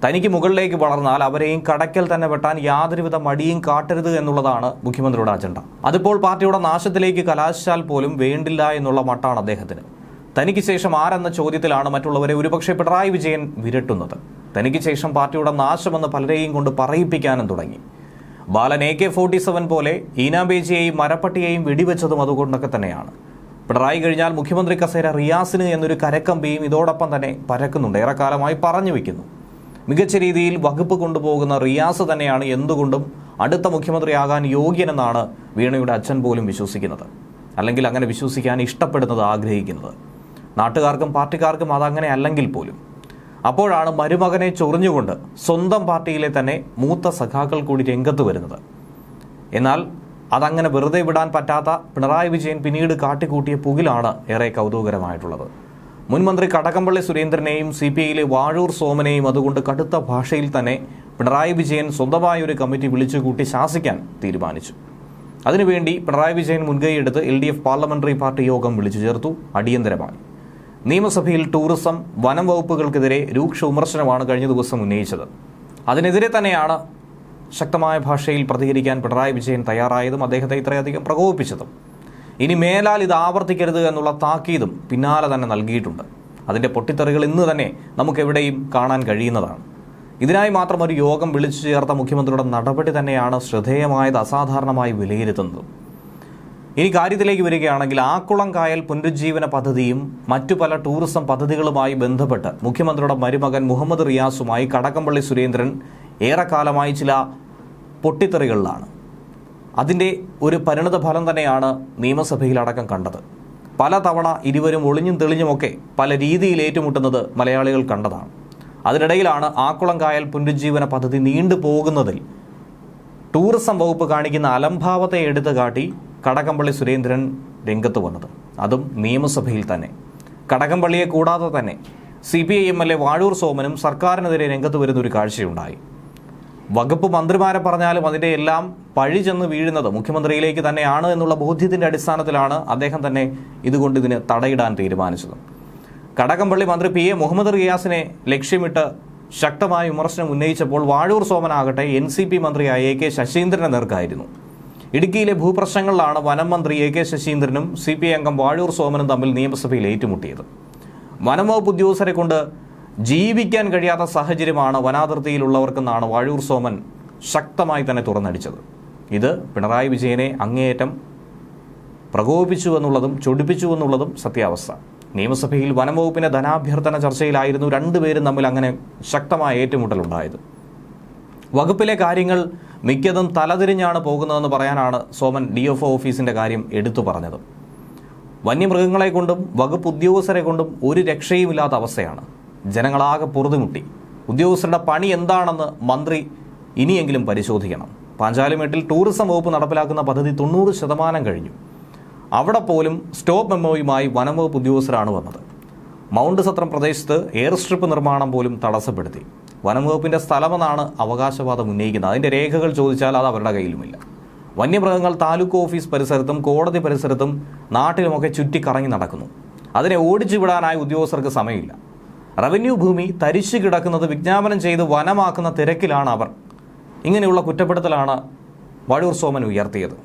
തനിക്ക് മുകളിലേക്ക് വളർന്നാൽ അവരെയും കടയ്ക്കൽ തന്നെ വെട്ടാൻ യാതൊരുവിധ മടിയും കാട്ടരുത് എന്നുള്ളതാണ് മുഖ്യമന്ത്രിയുടെ അജണ്ട. അതിപ്പോൾ പാർട്ടിയുടെ നാശത്തിലേക്ക് കലാശിച്ചാൽ പോലും വേണ്ടില്ല എന്നുള്ള മട്ടാണ് അദ്ദേഹത്തിന്. തനിക്ക് ശേഷം ആരെന്ന ചോദ്യത്തിലാണ് മറ്റുള്ളവരെ ഒരുപക്ഷെ പിണറായി വിജയൻ വിരട്ടുന്നത്. തനിക്ക് ശേഷം പാർട്ടിയുടെ നാശമെന്ന് പലരെയും കൊണ്ട് പറയിപ്പിക്കാനും തുടങ്ങി. ബാലൻ AK-47 പോലെ ഈനാബേജിയെയും മരപ്പട്ടിയെയും വെടിവെച്ചതും അതുകൊണ്ടൊക്കെ തന്നെയാണ്. പിണറായി കഴിഞ്ഞാൽ മുഖ്യമന്ത്രി കസേര റിയാസിന് എന്നൊരു കരക്കമ്പിയും ഇതോടൊപ്പം തന്നെ പരക്കുന്നുണ്ട്. ഏറെക്കാലമായി പറഞ്ഞു വയ്ക്കുന്നു. മികച്ച രീതിയിൽ വകുപ്പ് കൊണ്ടുപോകുന്ന റിയാസ് തന്നെയാണ് എന്തുകൊണ്ടും അടുത്ത മുഖ്യമന്ത്രിയാകാൻ യോഗ്യനെന്നാണ് വീണയുടെ അച്ഛൻ പോലും വിശ്വസിക്കുന്നത്. അല്ലെങ്കിൽ അങ്ങനെ വിശ്വസിക്കാൻ ഇഷ്ടപ്പെടുന്നത്, ആഗ്രഹിക്കുന്നത്. നാട്ടുകാർക്കും പാർട്ടിക്കാർക്കും അതങ്ങനെ അല്ലെങ്കിൽ പോലും. അപ്പോഴാണ് മരുമകനെ ചൊറിഞ്ഞുകൊണ്ട് സ്വന്തം പാർട്ടിയിലെ തന്നെ മൂത്ത സഖാക്കൾ കൂടി രംഗത്ത് വരുന്നത്. എന്നാൽ അതങ്ങനെ വെറുതെ വിടാൻ പറ്റാത്ത പിണറായി വിജയൻ പിന്നീട് കാട്ടിക്കൂട്ടിയ പുകിലാണ് ഏറെ കൗതുകകരമായിട്ടുള്ളത്. മുൻമന്ത്രി കടകംപള്ളി സുരേന്ദ്രനെയും CPIയിലെ വാഴൂർ സോമനെയും അതുകൊണ്ട് കടുത്ത ഭാഷയിൽ തന്നെ പിണറായി വിജയൻ സ്വന്തമായ ഒരു കമ്മിറ്റി വിളിച്ചുകൂട്ടി ശാസിക്കാൻ തീരുമാനിച്ചു. അതിനുവേണ്ടി പിണറായി വിജയൻ മുൻകൈയെടുത്ത് LDF പാർലമെന്ററി പാർട്ടി യോഗം വിളിച്ചു ചേർത്തു. അടിയന്തരമായി നിയമസഭയിൽ ടൂറിസം, വനം വകുപ്പുകൾക്കെതിരെ രൂക്ഷ വിമർശനമാണ് കഴിഞ്ഞ ദിവസം ഉന്നയിച്ചത്. അതിനെതിരെ തന്നെയാണ് ശക്തമായ ഭാഷയിൽ പ്രതികരിക്കാൻ പിണറായി വിജയൻ തയ്യാറായതും അദ്ദേഹത്തെ ഇത്രയധികം പ്രകോപിപ്പിച്ചതും. ഇനി മേലാൽ ഇത് ആവർത്തിക്കരുത് എന്നുള്ള താക്കീതും പിന്നാലെ തന്നെ നൽകിയിട്ടുണ്ട്. അതിൻ്റെ പൊട്ടിത്തെറികൾ ഇന്ന് തന്നെ നമുക്കെവിടെയും കാണാൻ കഴിയുന്നതാണ്. ഇതിനായി മാത്രം ഒരു യോഗം വിളിച്ചു ചേർത്ത മുഖ്യമന്ത്രിയുടെ നടപടി തന്നെയാണ് ശ്രദ്ധേയമായത്, അസാധാരണമായി വിലയിരുത്തുന്നത്. ഇനി കാര്യത്തിലേക്ക് വരികയാണെങ്കിൽ ആക്കുളം കായൽ പുനരുജ്ജീവന പദ്ധതിയും മറ്റു പല ടൂറിസം പദ്ധതികളുമായി ബന്ധപ്പെട്ട് മുഖ്യമന്ത്രിയുടെ മരുമകൻ മുഹമ്മദ് റിയാസുമായി കടകംപള്ളി സുരേന്ദ്രൻ ഏറെക്കാലമായി ചില പൊട്ടിത്തെറികളിലാണ്. അതിൻ്റെ ഒരു പരിണത ഫലം തന്നെയാണ് നിയമസഭയിലടക്കം കണ്ടത്. പലതവണ ഇരുവരും ഒളിഞ്ഞും തെളിഞ്ഞുമൊക്കെ പല രീതിയിൽ ഏറ്റുമുട്ടുന്നത് മലയാളികൾ കണ്ടതാണ്. അതിനിടയിലാണ് ആക്കുളം കായൽ പുനരുജ്ജീവന പദ്ധതി നീണ്ടുപോകുന്നതിൽ ടൂറിസം വകുപ്പ് കാണിക്കുന്ന അലംഭാവത്തെ എടുത്തു കാട്ടി കടകംപള്ളി സുരേന്ദ്രൻ രംഗത്ത് വന്നത്. അതും നിയമസഭയിൽ തന്നെ. കടകംപള്ളിയെ കൂടാതെ തന്നെ CPI MLA വാഴൂർ സോമനും സർക്കാരിനെതിരെ രംഗത്ത് വരുന്നൊരു കാഴ്ചയുണ്ടായി. വകുപ്പ് മന്ത്രിമാരെ പറഞ്ഞാലും അതിൻ്റെ എല്ലാം പഴി ചെന്ന് വീഴുന്നത് മുഖ്യമന്ത്രിയിലേക്ക് തന്നെയാണ് എന്നുള്ള ബോധ്യത്തിൻ്റെ അടിസ്ഥാനത്തിലാണ് അദ്ദേഹം തന്നെ ഇതുകൊണ്ട് ഇതിന് തടയിടാൻ തീരുമാനിച്ചത്. കടകംപള്ളി മന്ത്രി PA മുഹമ്മദ് റിയാസിനെ ലക്ഷ്യമിട്ട് ശക്തമായ വിമർശനം ഉന്നയിച്ചപ്പോൾ വാഴൂർ സോമനാകട്ടെ NCP മന്ത്രിയായ AK ശശീന്ദ്രനെ നേർക്കായിരുന്നു. ഇടുക്കിയിലെ ഭൂപ്രശ്നങ്ങളിലാണ് വനം മന്ത്രി AK ശശീന്ദ്രനും CPI അംഗം വാഴൂർ സോമനും തമ്മിൽ നിയമസഭയിൽ ഏറ്റുമുട്ടിയത്. വനം വകുപ്പ് ഉദ്യോഗസ്ഥരെ കൊണ്ട് ജീവിക്കാൻ കഴിയാത്ത സാഹചര്യമാണ് വനാതിർത്തിയിലുള്ളവർക്കെന്നാണ് വാഴൂർ സോമൻ ശക്തമായി തന്നെ തുറന്നടിച്ചത്. ഇത് പിണറായി വിജയനെ അങ്ങേയറ്റം പ്രകോപിപ്പിച്ചുവെന്നുള്ളതും ചൊടിപ്പിച്ചുവെന്നുള്ളതും സത്യാവസ്ഥ. നിയമസഭയിൽ വനം വകുപ്പിന്റെ ധനാഭ്യർത്ഥന ചർച്ചയിലായിരുന്നു രണ്ടുപേരും തമ്മിൽ അങ്ങനെ ശക്തമായ ഏറ്റുമുട്ടലുണ്ടായത്. വകുപ്പിലെ കാര്യങ്ങൾ മിക്കതും തലതിരിഞ്ഞാണ് പോകുന്നതെന്ന് പറയാനാണ് സോമൻ DFO ഓഫീസിന്റെ കാര്യം എടുത്തു പറഞ്ഞത്. വന്യമൃഗങ്ങളെ കൊണ്ടും വകുപ്പ് ഉദ്യോഗസ്ഥരെ കൊണ്ടും ഒരു രക്ഷയുമില്ലാത്ത അവസ്ഥയാണ്. ജനങ്ങളാകെ പൊറുതിമുട്ടി. ഉദ്യോഗസ്ഥരുടെ പണി എന്താണെന്ന് മന്ത്രി ഇനിയെങ്കിലും പരിശോധിക്കണം. പാഞ്ചാലിമേട്ടിൽ ടൂറിസം വകുപ്പ് നടപ്പിലാക്കുന്ന പദ്ധതി 90% കഴിഞ്ഞു. അവിടെ പോലും സ്റ്റോപ്പ് മെമ്മോയുമായി വനം വകുപ്പ് ഉദ്യോഗസ്ഥരാണ് വന്നത്. മൗണ്ട് സത്രം പ്രദേശത്ത് എയർ സ്ട്രിപ്പ് നിർമ്മാണം പോലും തടസ്സപ്പെടുത്തി. വനം വകുപ്പിൻ്റെ സ്ഥലമെന്നാണ് അവകാശവാദം ഉന്നയിക്കുന്നത്. അതിൻ്റെ രേഖകൾ ചോദിച്ചാൽ അത് അവരുടെ കയ്യിലുമില്ല. വന്യമൃഗങ്ങൾ താലൂക്ക് ഓഫീസ് പരിസരത്തും കോടതി പരിസരത്തും നാട്ടിലുമൊക്കെ ചുറ്റിക്കറങ്ങി നടക്കുന്നു. അതിനെ ഓടിച്ചു വിടാനായി ഉദ്യോഗസ്ഥർക്ക് സമയമില്ല. റവന്യൂ ഭൂമി തരിച്ചു കിടക്കുന്നത് വിജ്ഞാപനം ചെയ്ത് വനമാക്കുന്ന തിരക്കിലാണ് അവർ. ഇങ്ങനെയുള്ള കുറ്റപ്പെടുത്തലാണ് വാഴൂർ സോമൻ ഉയർത്തിയത്.